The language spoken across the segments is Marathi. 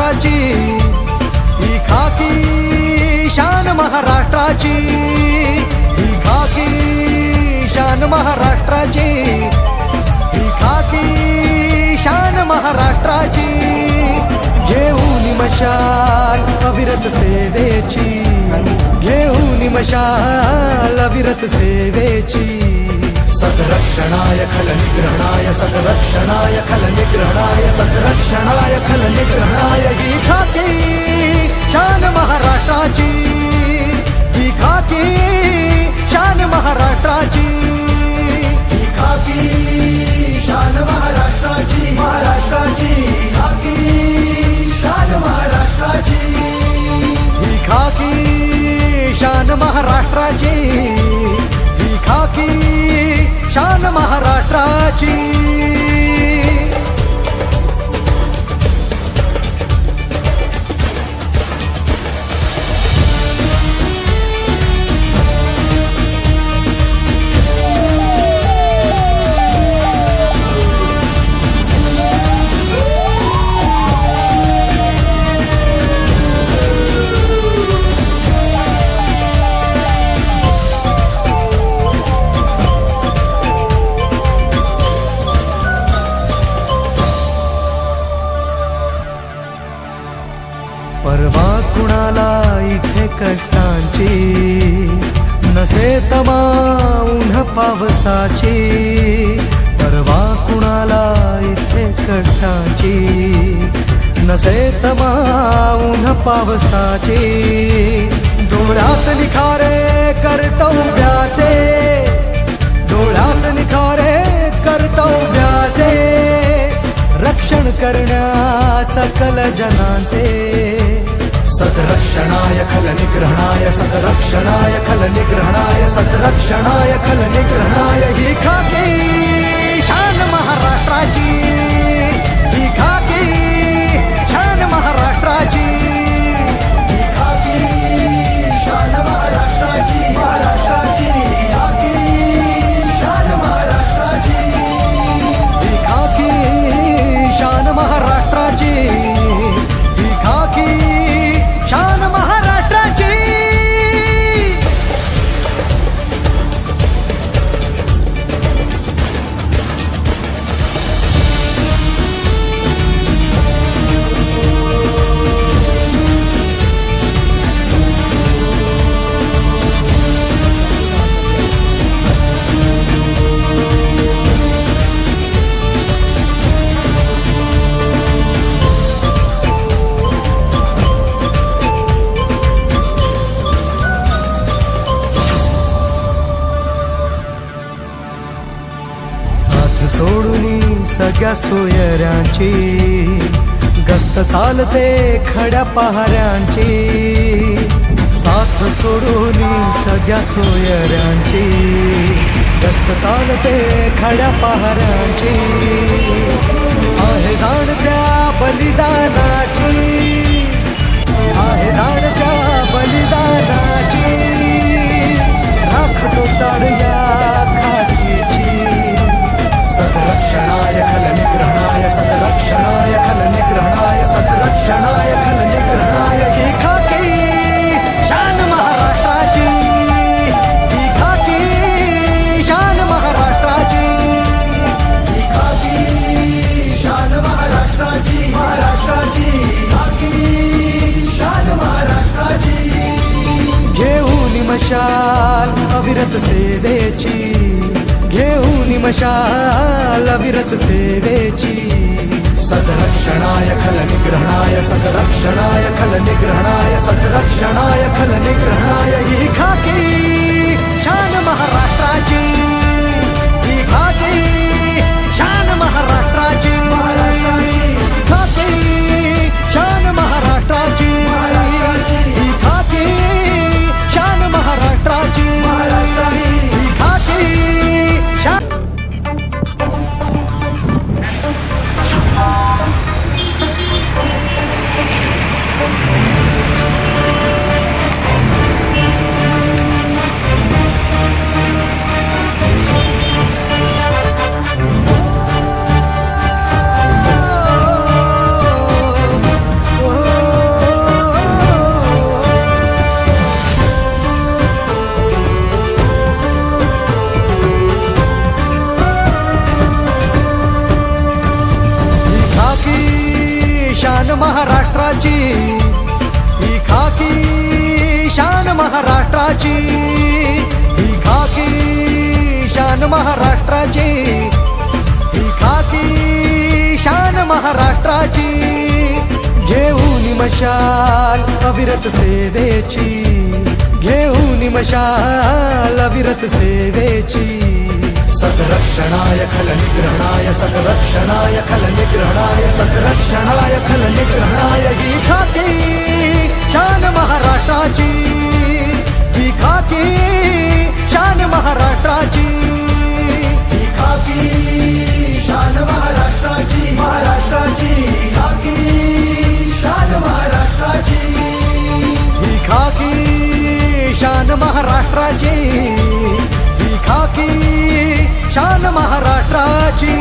महाराष्ट्राची, ही खाकी शान महाराष्ट्राची, ही खाकी शान महाराष्ट्राची, ही खाकी शान महाराष्ट्राची. घेऊन मशाल अविरत सेवेची, घेऊन मशाल अविरत सेवेची. सद्रक्षणाय खल निग्रहणाय, सद्रक्षणाय खल निग्रहणाय, सद्रक्षणाय खल निग्रहणाय. ही खाकी शान महाराष्ट्राची, ही खाकी शान महाराष्ट्राची, ही खाकी शान महाराष्ट्राची, महाराष्ट्राची खाकी शान महाराष्ट्राची, ही खाकी शान महाराष्ट्राची, ही खाकी शान महाराष्ट्राची. परवा कुणाला इथे कष्टांची, नसे तमा उन्ह पावसाची. परवा कुणाला इथे कष्टांची, नसे तमा उन्ह पावसाची. डोळ्यात निखारे कर्तव्याचे, डोळ्यात निखारे कर्तव्याचे. रक्षण करण्या सकल जनांचे. सद्रक्षणाय खल निग्रहणाय, सद्रक्षणाय खल निग्रहणाय, सद्रक्षणाय खल निग्रहणाय. ही खाकी शान महाराष्ट्राची, ही खाकी शान महाराष्ट्राची, ही खाकी शान महाराष्ट्राची, महाराष्ट्राची खाकी शान महाराष्ट्राची, ही खाकी शान महाराष्ट्राची, ही खाकी शान महाराष्ट्राची. सोडून सगळ्या सोयऱ्यांची, गस्त चालते खड्या पहाऱ्यांची. साथ सोडून सगळ्या सोयऱ्यांची, गस्त चालते खड्या पहाऱ्यांची. आहे जाण त्या बलिदानाची, आहे जाण त्या बलिदानाची. राखतो चाड या खाकीची. सद्रक्षणाय खल निग्रहणाय, सद्रक्षणाय खल निग्रहणाय, सद्रक्षणाय खल निग्रहणाय. ही खाकी शान महाराष्ट्राची, ही खाकी शान महाराष्ट्राची, ही खाकी शान महाराष्ट्राची, महाराष्ट्राची खाकी शान महाराष्ट्राची. घेऊन मशाल अविरत सेवेची, घेऊन मशाल अविरत सेवेची. सद्रक्षणाय खल निग्रहणाय, सद्रक्षणाय खल निग्रहणाय, सद्रक्षणाय खल निग्रहणाय. ही खाकी शान महाराष्ट्राची, ही खाकी शान महाराष्ट्राची, खाकी शान महाराष्ट्राची, ही खाकी शान महाराष्ट्राची, ही खाकी शान. महाराष्ट्राची, ही खाकी शान महाराष्ट्राची, ही खाकी शान महाराष्ट्राची, ही खाकी शान महाराष्ट्राची. घेऊन मशाल अविरत सेवेची, घेऊन मशाल अविरत सेवेची. सतरक्षणाय खलनिग्रहणाय, सतरक्षणाय खलनिग्रहणाय, सतरक्षणाय खलनिग्रहणाय. ही खाकी शान महाराष्ट्राची, ही खाकी शान महाराष्ट्राची, ही खाकी शान महाराष्ट्राची, महाराष्ट्राची. ही खाकी शान महाराष्ट्राची, ही खाकी शान महाराष्ट्राची, ही खाकी शान महाराष्ट्राची.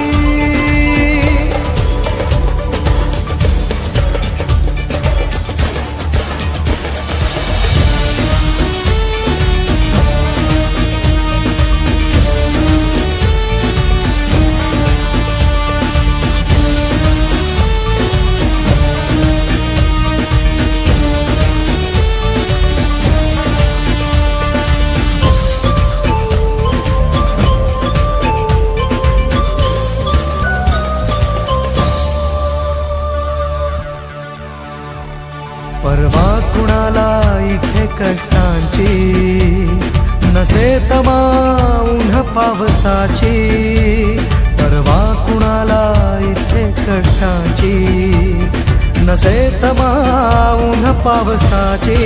परवा कुणाला इथे कष्टांची, नसे तमा उन्ह पावसाची. परवा कुणाला इथे कष्टांची, नसे तमा उन्ह पावसाची.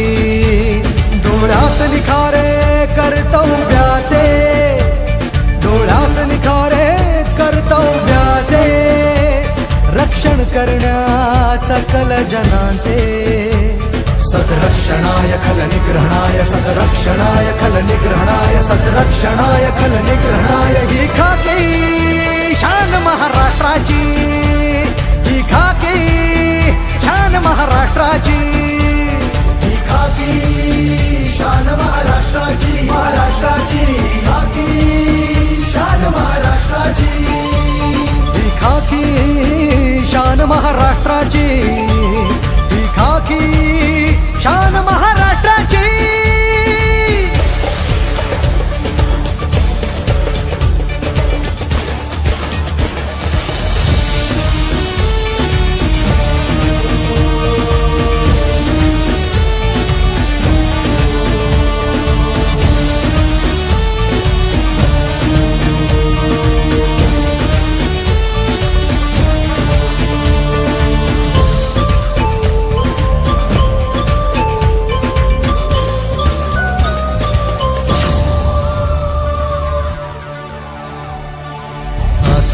डोळ्यात निखारे कर्तव्याचे, डोळ्यात निखारे कर्तव्याचे. रक्षण करण्या सकल जनांचे. सतरक्षणाय खलनिग्रहणाय, सतरक्षणाय खलनिग्रहणाय, सतरक्षणाय खलनिग्रहणाय. ही खाकी शान महाराष्ट्राची, ही खाकी शान महाराष्ट्राची, ही खाकी शान महाराष्ट्राची, महाराष्ट्राची. ही खाकी शान महाराष्ट्राची, ही खाकी शान महाराष्ट्राची, ही खाकी शान महाराष्ट्राची.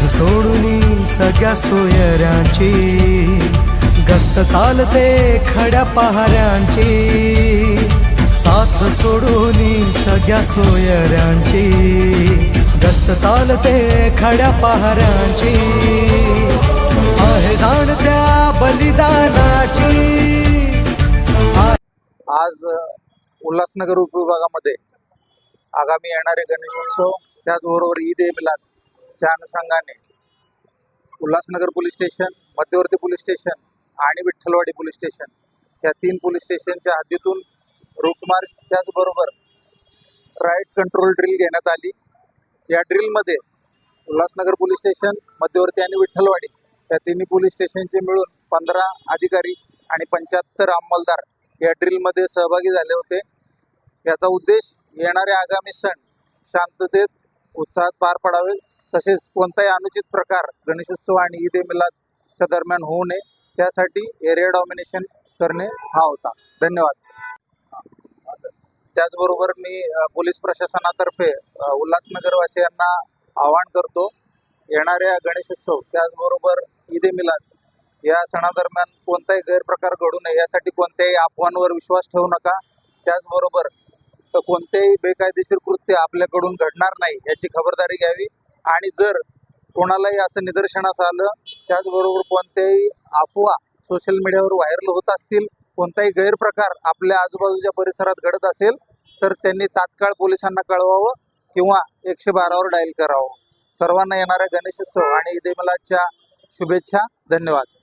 सोडून सगळ्या सोयऱ्यांची, गस्त चालते खड्या पहाऱ्यांची. साथ सोडून सगळ्या सोयऱ्यांची, गस्त चालते खड्या पहाऱ्यांची. आहे जाणत्या बलिदानाची. आज उल्हासनगर उपविभागामध्ये आगामी येणारे गणेशोत्सव, त्याचबरोबर ईद ए मिलादच्या अनुषंगाने उल्हासनगर पोलीस स्टेशन, मध्यवर्ती पोलीस स्टेशन आणि विठ्ठलवाडी पोलीस स्टेशन या 3 पोलीस स्टेशनच्या हद्दीतून रूट मार्च, त्याचबरोबर राईट कंट्रोल ड्रिल घेण्यात आली. या ड्रिलमध्ये उल्हासनगर पोलीस स्टेशन, मध्यवर्ती आणि विठ्ठलवाडी या तिन्ही पोलीस स्टेशनचे मिळून 15 अधिकारी आणि 75 अंमलदार या ड्रिलमध्ये सहभागी झाले होते. याचा उद्देश येणारे आगामी सण शांततेत, उत्साहात पार पडावे, तसेच कोणताही अनुचित प्रकार गणेशोत्सव आणि ईद ए मिलादच्या दरम्यान होऊ नये, त्यासाठी एरिया डॉमिनेशन करणे हा होता. धन्यवाद. त्याचबरोबर मी पोलीस प्रशासनातर्फे उल्हासनगरवासियांना आवाहन करतो, येणाऱ्या गणेशोत्सव त्याचबरोबर ईद ए मिलाद या सणादरम्यान कोणताही गैरप्रकार घडू नये यासाठी कोणत्याही अफवांवर विश्वास ठेवू नका. त्याचबरोबर कोणतेही बेकायदेशीर कृत्य आपल्याकडून घडणार नाही याची खबरदारी घ्यावी. आणि जर कोणालाही असं निदर्शनास आलं, त्याचबरोबर कोणत्याही अफवा सोशल मीडियावर व्हायरल होत असतील, कोणताही गैरप्रकार आपल्या आजूबाजूच्या परिसरात घडत असेल, तर त्यांनी तात्काळ पोलिसांना कळवावं किंवा 112वर डायल करावं. सर्वांना येणाऱ्या गणेशोत्सव आणि ईद ए मिलादच्या शुभेच्छा. धन्यवाद.